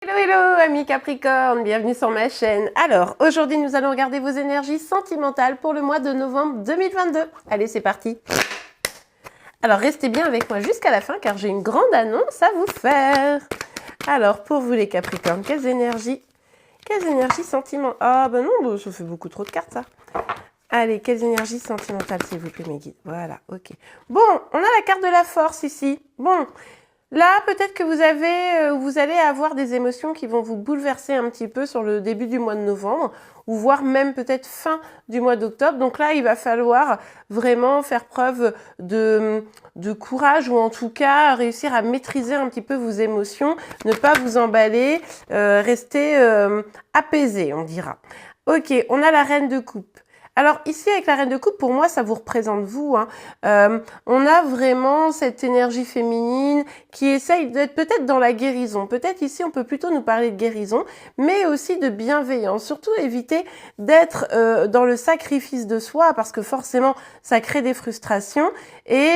Hello, hello, amis Capricorne, bienvenue sur ma chaîne. Alors, aujourd'hui, nous allons regarder vos énergies sentimentales pour le mois de novembre 2022. Allez, c'est parti. Alors, restez bien avec moi jusqu'à la fin, car j'ai une grande annonce à vous faire. Alors, pour vous les Capricornes, quelles énergies sentimentales? Ah, ben non, ça fait beaucoup trop de cartes, ça. Allez, quelles énergies sentimentales, s'il vous plaît, mes guides? Voilà, ok. Bon, on a la carte de la force ici. Bon, là, peut-être que vous allez avoir des émotions qui vont vous bouleverser un petit peu sur le début du mois de novembre, ou voire même peut-être fin du mois d'octobre. Donc là, il va falloir vraiment faire preuve de courage, ou en tout cas réussir à maîtriser un petit peu vos émotions, ne pas vous emballer, rester apaisé, on dira. Ok, on a la reine de coupe. Alors ici, avec la reine de coupe, pour moi, ça vous représente vous. On a vraiment cette énergie féminine qui essaye d'être peut-être dans la guérison. Peut-être ici, on peut plutôt nous parler de guérison, mais aussi de bienveillance. Surtout éviter d'être dans le sacrifice de soi, parce que forcément, ça crée des frustrations. Et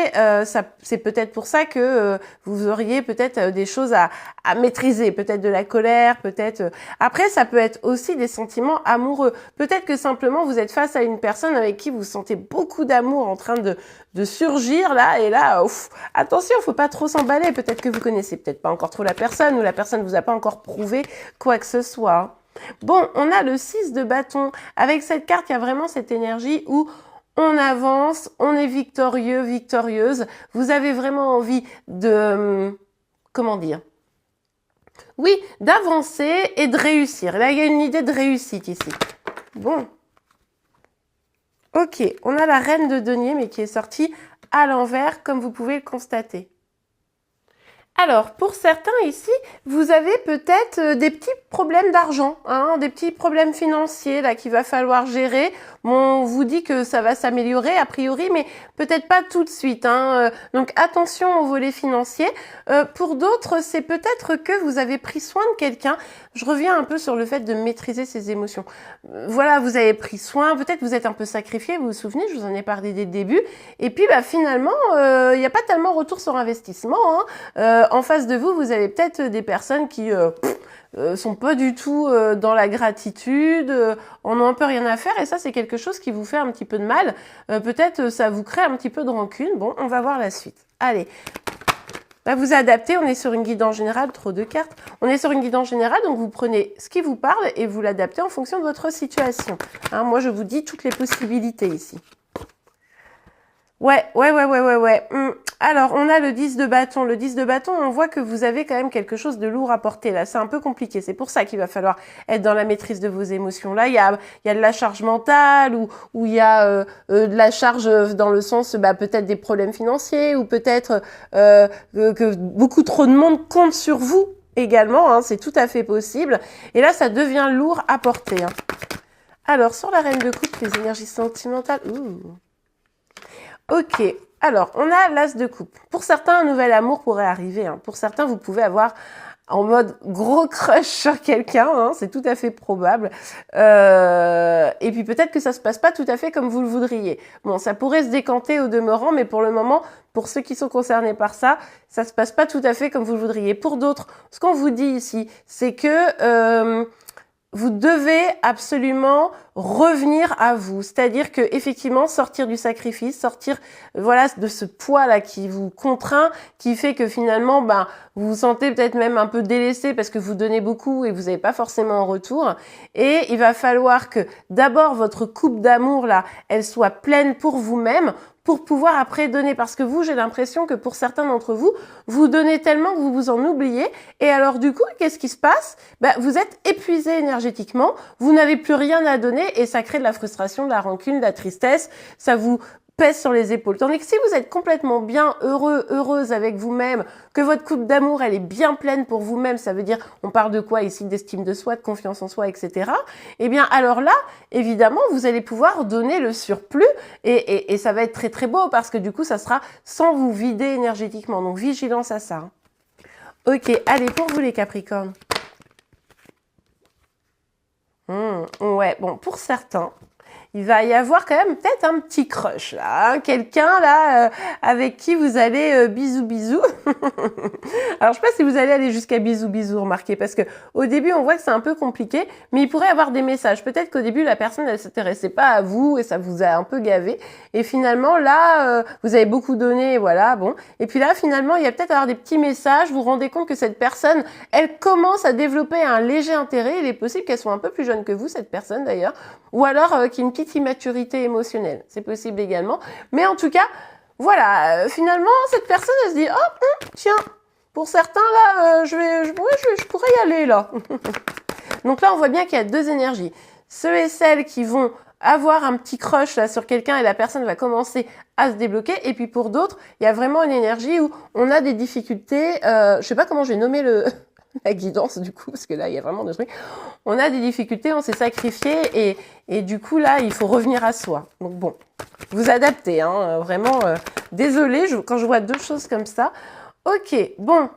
c'est peut-être pour ça que vous auriez peut-être des choses à maîtriser. Peut-être de la colère, peut-être... Après, ça peut être aussi des sentiments amoureux. Peut-être que simplement, vous êtes face à une personne avec qui vous sentez beaucoup d'amour en train de surgir là, et là, ouf, attention, faut pas trop s'emballer. Peut-être que vous connaissez peut-être pas encore trop la personne, ou la personne vous a pas encore prouvé quoi que ce soit. Bon, on a le 6 de bâton. Avec cette carte, il y a vraiment cette énergie où on avance, on est victorieux, victorieuse. Vous avez vraiment envie de... comment dire? Oui, d'avancer et de réussir. Là, il y a une idée de réussite ici. Bon. Ok, on a la reine de denier, mais qui est sortie à l'envers, comme vous pouvez le constater. Alors, pour certains ici, vous avez peut-être des petits problèmes d'argent, des petits problèmes financiers là qu'il va falloir gérer. Bon, on vous dit que ça va s'améliorer a priori, mais peut-être pas tout de suite. Donc attention au volet financier. Pour d'autres, c'est peut-être que vous avez pris soin de quelqu'un. Je reviens un peu sur le fait de maîtriser ses émotions. Voilà, vous avez pris soin, peut-être vous êtes un peu sacrifié, vous vous souvenez, je vous en ai parlé dès le début. Et puis finalement, il n'y a pas tellement retour sur investissement. En face de vous, vous avez peut-être des personnes qui sont pas du tout dans la gratitude, en ont un peu rien à faire, et ça c'est quelque chose qui vous fait un petit peu de mal. Peut-être ça vous crée un petit peu de rancune. Bon, on va voir la suite. Allez, là vous adaptez, on est sur une guidance générale, trop de cartes. On est sur une guidance générale, donc vous prenez ce qui vous parle et vous l'adaptez en fonction de votre situation. Moi je vous dis toutes les possibilités ici. Ouais. Alors, on a le 10 de bâton. Le 10 de bâton, on voit que vous avez quand même quelque chose de lourd à porter. Là, c'est un peu compliqué. C'est pour ça qu'il va falloir être dans la maîtrise de vos émotions. Là, il y a de la charge mentale, ou il y a de la charge dans le sens, peut-être des problèmes financiers, ou peut-être que beaucoup trop de monde compte sur vous également. C'est tout à fait possible. Et là, ça devient lourd à porter. Alors, sur la reine de coupe, les énergies sentimentales... Ok, alors on a l'as de coupe. Pour certains, un nouvel amour pourrait arriver. Pour certains, vous pouvez avoir en mode gros crush sur quelqu'un, c'est tout à fait probable. Et puis peut-être que ça se passe pas tout à fait comme vous le voudriez. Bon, ça pourrait se décanter au demeurant, mais pour le moment, pour ceux qui sont concernés par ça, ça se passe pas tout à fait comme vous le voudriez. Pour d'autres, ce qu'on vous dit ici, c'est que... vous devez absolument revenir à vous. C'est-à-dire que effectivement, sortir du sacrifice, sortir de ce poids-là qui vous contraint, qui fait que finalement, vous vous sentez peut-être même un peu délaissé parce que vous donnez beaucoup et vous n'avez pas forcément en retour. Et il va falloir que d'abord votre coupe d'amour là, elle soit pleine pour vous-même, pour pouvoir après donner. Parce que vous, j'ai l'impression que pour certains d'entre vous, vous donnez tellement que vous vous en oubliez. Et alors du coup, qu'est-ce qui se passe? Vous êtes épuisé énergétiquement, vous n'avez plus rien à donner et ça crée de la frustration, de la rancune, de la tristesse. Ça vous pèse sur les épaules. Tandis que si vous êtes complètement bien heureux, heureuse avec vous-même, que votre coupe d'amour, elle est bien pleine pour vous-même, ça veut dire, on parle de quoi ici? D'estime de soi, de confiance en soi, etc. Eh bien, alors là, évidemment, vous allez pouvoir donner le surplus et ça va être très très beau parce que du coup, ça sera sans vous vider énergétiquement. Donc, vigilance à ça. Ok, allez, pour vous les Capricornes. Ouais, bon, pour certains, il va y avoir quand même peut-être un petit crush là, hein, quelqu'un là avec qui vous allez bisous bisous. Alors je sais pas si vous allez aller jusqu'à bisous bisous, remarquez, parce que au début on voit que c'est un peu compliqué, mais il pourrait y avoir des messages. Peut-être qu'au début la personne elle s'intéressait pas à vous et ça vous a un peu gavé, et finalement là vous avez beaucoup donné, voilà, bon, et puis là finalement il y a peut-être avoir des petits messages. Vous vous rendez compte que cette personne elle commence à développer un léger intérêt. Il est possible qu'elle soit un peu plus jeune que vous, cette personne d'ailleurs, ou alors qu'il y ait une petite immaturité émotionnelle, c'est possible également, mais en tout cas voilà, finalement cette personne elle se dit oh tiens, pour certains là je pourrais y aller là. Donc là on voit bien qu'il y a deux énergies, ceux et celles qui vont avoir un petit crush là sur quelqu'un et la personne va commencer à se débloquer, et puis pour d'autres il y a vraiment une énergie où on a des difficultés, je sais pas comment j'ai nommé la guidance du coup, parce que là il y a vraiment des trucs, on a des difficultés, on s'est sacrifié, et du coup là il faut revenir à soi. Donc bon, vous adaptez, hein, vraiment, désolée quand je vois deux choses comme ça. Ok, bon,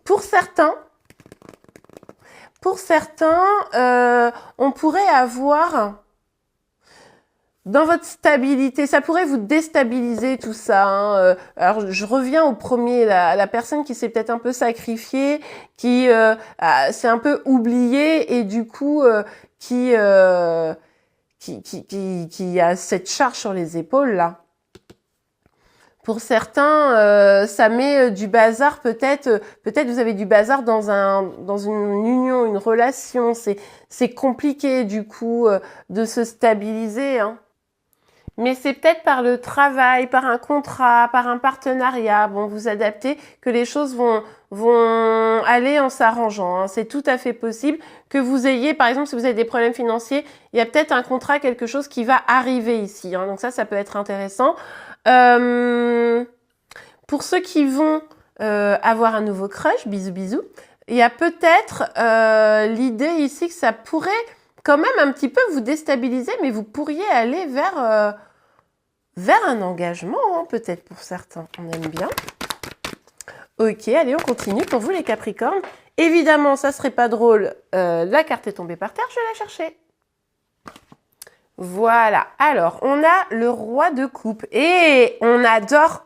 pour certains, on pourrait avoir dans votre stabilité, ça pourrait vous déstabiliser tout ça, hein. Alors je reviens au premier, la personne qui s'est peut-être un peu sacrifiée, qui s'est un peu oubliée, et du coup qui a cette charge sur les épaules là. Pour certains, ça met du bazar, peut-être vous avez du bazar dans une union, une relation, c'est compliqué du coup de se stabiliser, hein. Mais c'est peut-être par le travail, par un contrat, par un partenariat, bon, vous adaptez, que les choses vont aller en s'arrangeant, hein. C'est tout à fait possible que vous ayez, par exemple, si vous avez des problèmes financiers, il y a peut-être un contrat, quelque chose qui va arriver ici, hein. Donc ça peut être intéressant. Pour ceux qui vont avoir un nouveau crush, bisous bisous, il y a peut-être l'idée ici que ça pourrait quand même un petit peu vous déstabiliser, mais vous pourriez aller vers un engagement, hein, peut-être pour certains. On aime bien. Ok, allez, on continue. Pour vous les Capricornes, évidemment, ça serait pas drôle. La carte est tombée par terre, je vais la chercher. Voilà, alors on a le roi de coupe et on adore.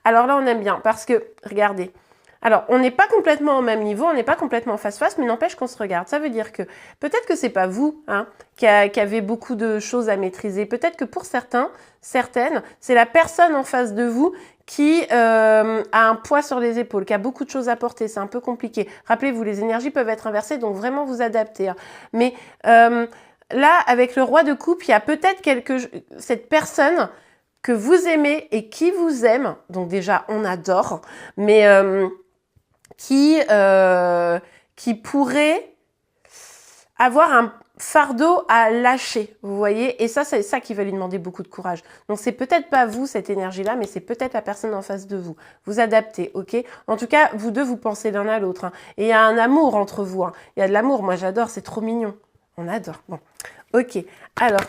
Alors là on aime bien parce que, regardez, alors on n'est pas complètement au même niveau, on n'est pas complètement face-face, mais n'empêche qu'on se regarde. Ça veut dire que peut-être que c'est pas vous, hein, qui avez beaucoup de choses à maîtriser. Peut-être que pour certaines, c'est la personne en face de vous qui a un poids sur les épaules, qui a beaucoup de choses à porter. C'est un peu compliqué. Rappelez-vous, les énergies peuvent être inversées, donc vraiment vous adapter, hein. Mais là, avec le roi de coupe, il y a peut-être cette personne que vous aimez et qui vous aime. Donc déjà, on adore, mais qui pourrait avoir un fardeau à lâcher, vous voyez. Et ça, c'est ça qui va lui demander beaucoup de courage. Donc c'est peut-être pas vous, cette énergie-là, mais c'est peut-être la personne en face de vous. Vous adaptez, ok. En tout cas, vous deux, vous pensez l'un à l'autre, hein. Et il y a un amour entre vous, hein. Il y a de l'amour. Moi, j'adore, c'est trop mignon. On adore. Bon, ok. Alors,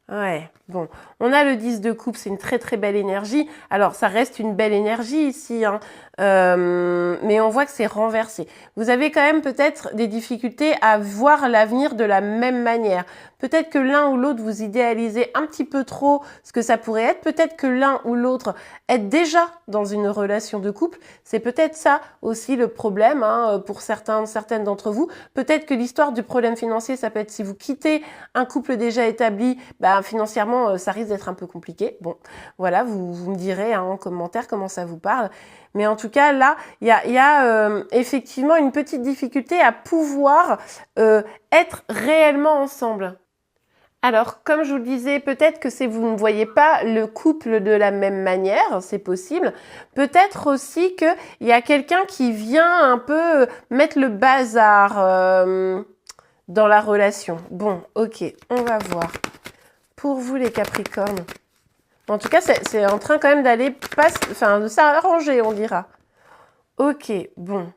ouais, bon. On a le 10 de coupe, c'est une très très belle énergie. Alors, ça reste une belle énergie ici, hein. Mais on voit que c'est renversé. Vous avez quand même peut-être des difficultés à voir l'avenir de la même manière. Peut-être que l'un ou l'autre, vous idéalisez un petit peu trop ce que ça pourrait être. Peut-être que l'un ou l'autre est déjà dans une relation de couple. C'est peut-être ça aussi le problème, hein, pour certaines d'entre vous. Peut-être que l'histoire du problème financier, ça peut être si vous quittez un couple déjà établi, financièrement, ça risque d'être un peu compliqué. Bon, voilà, vous me direz, hein, en commentaire comment ça vous parle. Mais en tout cas, là, il y a effectivement une petite difficulté à pouvoir être réellement ensemble. Alors, comme je vous le disais, peut-être que vous ne voyez pas le couple de la même manière, c'est possible. Peut-être aussi qu'il y a quelqu'un qui vient un peu mettre le bazar dans la relation. Bon, ok, on va voir. Pour vous, les Capricornes. En tout cas, c'est en train quand même de s'arranger, on dira. Ok, bon.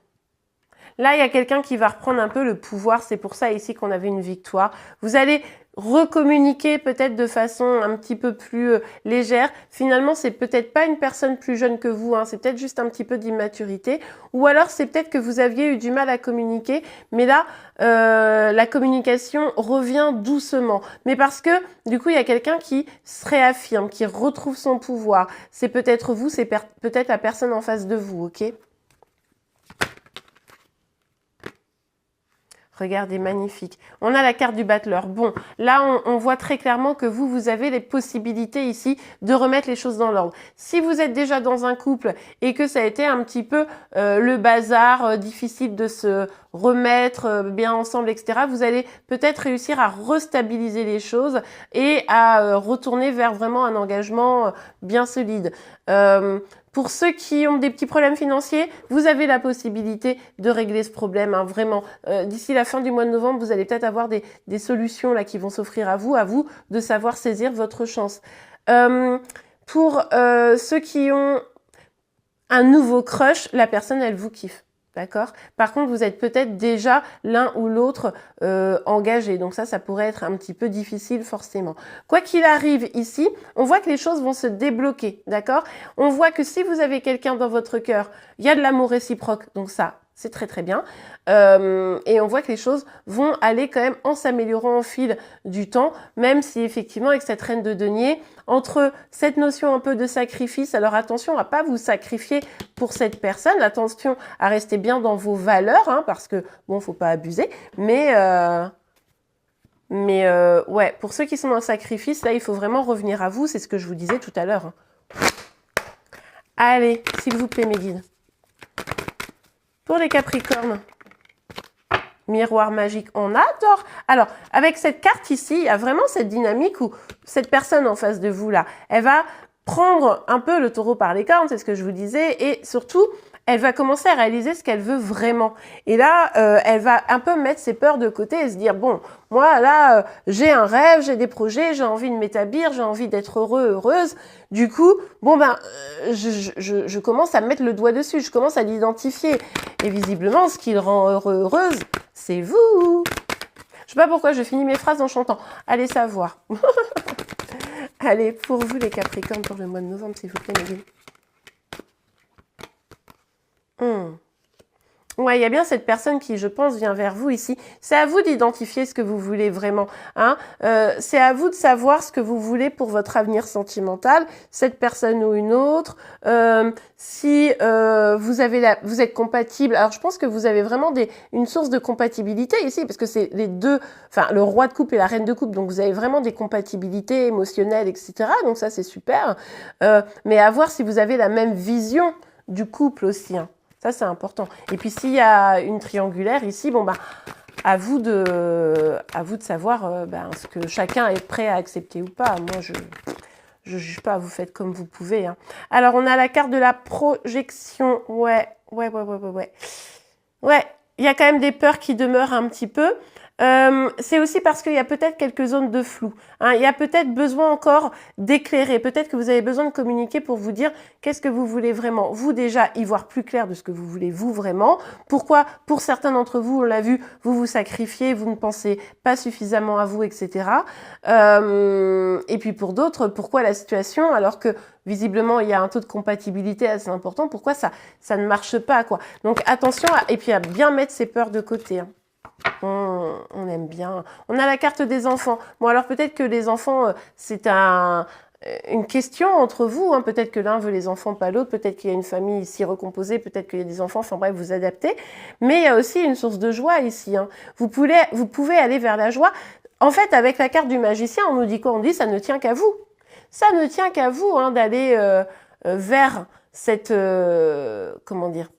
Là, il y a quelqu'un qui va reprendre un peu le pouvoir. C'est pour ça ici qu'on avait une victoire. Vous allez recommuniquer peut-être de façon un petit peu plus légère. Finalement, c'est peut-être pas une personne plus jeune que vous, hein, c'est peut-être juste un petit peu d'immaturité. Ou alors, c'est peut-être que vous aviez eu du mal à communiquer, mais là, la communication revient doucement. Mais parce que, du coup, il y a quelqu'un qui se réaffirme, qui retrouve son pouvoir. C'est peut-être vous, c'est peut-être la personne en face de vous, ok ? Regardez, magnifique. On a la carte du battleur. Bon, là, on voit très clairement que vous avez les possibilités ici de remettre les choses dans l'ordre. Si vous êtes déjà dans un couple et que ça a été un petit peu le bazar, difficile de se remettre bien ensemble, etc., vous allez peut-être réussir à restabiliser les choses et à retourner vers vraiment un engagement bien solide. Pour ceux qui ont des petits problèmes financiers, vous avez la possibilité de régler ce problème, hein, vraiment. D'ici la fin du mois de novembre, vous allez peut-être avoir des solutions là qui vont s'offrir à vous de savoir saisir votre chance. Pour ceux qui ont un nouveau crush, la personne, elle vous kiffe. D'accord ? Par contre, vous êtes peut-être déjà l'un ou l'autre engagé. Donc ça pourrait être un petit peu difficile forcément. Quoi qu'il arrive ici, on voit que les choses vont se débloquer. D'accord ? On voit que si vous avez quelqu'un dans votre cœur, il y a de l'amour réciproque. Donc ça, c'est très très bien. Et on voit que les choses vont aller quand même en s'améliorant au fil du temps, même si effectivement avec cette reine de denier, entre cette notion un peu de sacrifice, alors attention à pas vous sacrifier pour cette personne, attention à rester bien dans vos valeurs, hein, parce que bon, faut pas abuser, mais ouais, pour ceux qui sont dans le sacrifice, là il faut vraiment revenir à vous, c'est ce que je vous disais tout à l'heure. Hein. Allez, s'il vous plaît mes guides. Pour les Capricornes, miroir magique, on adore. Alors, avec cette carte ici, il y a vraiment cette dynamique où cette personne en face de vous, là, elle va prendre un peu le taureau par les cornes, c'est ce que je vous disais, et surtout, elle va commencer à réaliser ce qu'elle veut vraiment. Et là, elle va un peu mettre ses peurs de côté et se dire, bon, moi, là, j'ai un rêve, j'ai des projets, j'ai envie de m'établir, j'ai envie d'être heureux, heureuse. Du coup, bon, ben, je commence à mettre le doigt dessus, je commence à l'identifier. Et visiblement, ce qui le rend heureux, heureuse, c'est vous. Je sais pas pourquoi je finis mes phrases en chantant. Allez savoir. Allez, pour vous, les Capricornes, pour le mois de novembre, s'il vous plaît, mes Ouais, il y a bien cette personne qui, je pense, vient vers vous ici. C'est à vous d'identifier ce que vous voulez vraiment. Hein. C'est à vous de savoir ce que vous voulez pour votre avenir sentimental, cette personne ou une autre. Si vous êtes compatible. Alors, je pense que vous avez vraiment une source de compatibilité ici, parce que c'est les deux, enfin, le roi de coupe et la reine de coupe. Donc, vous avez vraiment des compatibilités émotionnelles, etc. Donc, ça, c'est super. Mais à voir si vous avez la même vision du couple aussi. Hein. Ça, c'est important. Et puis, s'il y a une triangulaire ici, bon, bah, à vous de savoir ce que chacun est prêt à accepter ou pas. Moi, je juge pas, vous faites comme vous pouvez. Hein. Alors, on a la carte de la projection. Ouais, il y a quand même des peurs qui demeurent un petit peu. C'est aussi parce qu'il y a peut-être quelques zones de flou. Hein. Il y a peut-être besoin encore d'éclairer. Peut-être que vous avez besoin de communiquer pour vous dire qu'est-ce que vous voulez vraiment. Vous déjà, y voir plus clair de ce que vous voulez vous vraiment. Pourquoi, pour certains d'entre vous, on l'a vu, vous vous sacrifiez, vous ne pensez pas suffisamment à vous, etc. Et puis pour d'autres, pourquoi la situation alors que visiblement, il y a un taux de compatibilité assez important. Pourquoi ça ne marche pas, quoi. Donc attention, et puis à bien mettre ses peurs de côté. Hein. On aime bien. On a la carte des enfants. Bon, alors peut-être que les enfants, c'est une question entre vous. Hein. Peut-être que l'un veut les enfants, pas l'autre. Peut-être qu'il y a une famille ici recomposée. Peut-être qu'il y a des enfants. Enfin bref, vous adaptez. Mais il y a aussi une source de joie ici. Hein. Vous pouvez aller vers la joie. En fait, avec la carte du magicien, on nous dit quoi? On dit ça ne tient qu'à vous. Ça ne tient qu'à vous hein, d'aller vers cette... comment dire?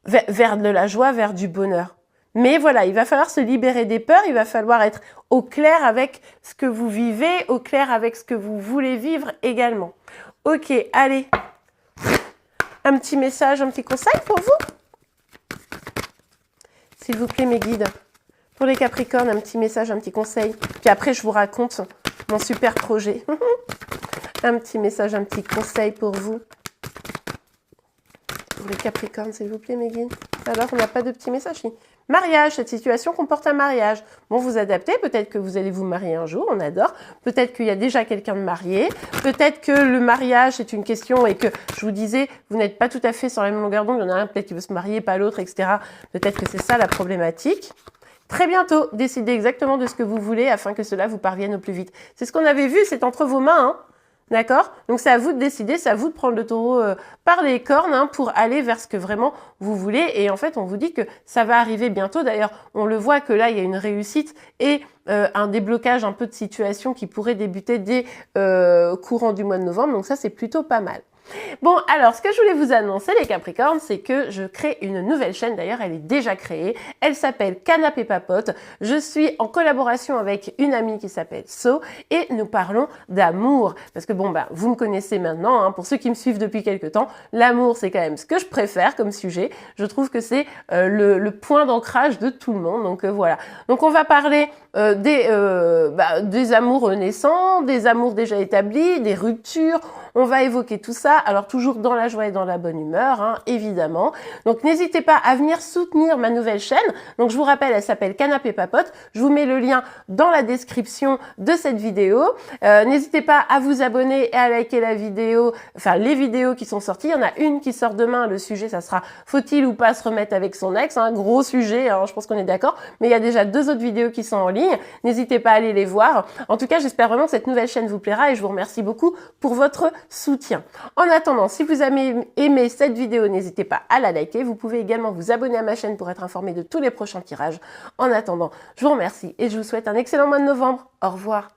Vers de la joie, vers du bonheur. Mais voilà, il va falloir se libérer des peurs, il va falloir être au clair avec ce que vous vivez, au clair avec ce que vous voulez vivre également. Ok, allez. Un petit message, un petit conseil pour vous? S'il vous plaît, mes guides. Pour les Capricornes, un petit message, un petit conseil. Puis après, je vous raconte mon super projet. Un petit message, un petit conseil pour vous. Pour les Capricornes, s'il vous plaît, mes guides. Alors, on n'a pas de petit message. Mariage, cette situation comporte un mariage. Bon, vous adaptez, peut-être que vous allez vous marier un jour, on adore. Peut-être qu'il y a déjà quelqu'un de marié. Peut-être que le mariage est une question et que, je vous disais, vous n'êtes pas tout à fait sur la même longueur d'onde. Il y en a un peut-être qui veut se marier, pas l'autre, etc. Peut-être que c'est ça la problématique. Très bientôt, décidez exactement de ce que vous voulez afin que cela vous parvienne au plus vite. C'est ce qu'on avait vu, c'est entre vos mains, hein. D'accord? Donc c'est à vous de décider, c'est à vous de prendre le taureau par les cornes hein, pour aller vers ce que vraiment vous voulez. Et en fait, on vous dit que ça va arriver bientôt. D'ailleurs, on le voit que là, il y a une réussite et un déblocage un peu de situation qui pourrait débuter dès courant du mois de novembre. Donc ça, c'est plutôt pas mal. Bon, alors, ce que je voulais vous annoncer, les Capricornes, c'est que je crée une nouvelle chaîne. D'ailleurs, elle est déjà créée. Elle s'appelle Canapé Papote. Je suis en collaboration avec une amie qui s'appelle So et nous parlons d'amour. Parce que bon, bah, vous me connaissez maintenant, hein, pour ceux qui me suivent depuis quelques temps, l'amour, c'est quand même ce que je préfère comme sujet. Je trouve que c'est le point d'ancrage de tout le monde. Donc voilà. Donc on va parler des amours naissants, des amours déjà établis, des ruptures. On va évoquer tout ça, alors toujours dans la joie et dans la bonne humeur, hein, évidemment. Donc n'hésitez pas à venir soutenir ma nouvelle chaîne. Donc je vous rappelle, elle s'appelle Canapé Papote. Je vous mets le lien dans la description de cette vidéo. N'hésitez pas à vous abonner et à liker la vidéo, enfin les vidéos qui sont sorties. Il y en a une qui sort demain. Le sujet, ça sera faut-il ou pas se remettre avec son ex, un gros sujet, hein, je pense qu'on est d'accord. Mais il y a déjà 2 autres vidéos qui sont en ligne. N'hésitez pas à aller les voir. En tout cas, j'espère vraiment que cette nouvelle chaîne vous plaira et je vous remercie beaucoup pour votre soutien. En attendant, si vous avez aimé cette vidéo, n'hésitez pas à la liker. Vous pouvez également vous abonner à ma chaîne pour être informé de tous les prochains tirages. En attendant, je vous remercie et je vous souhaite un excellent mois de novembre. Au revoir.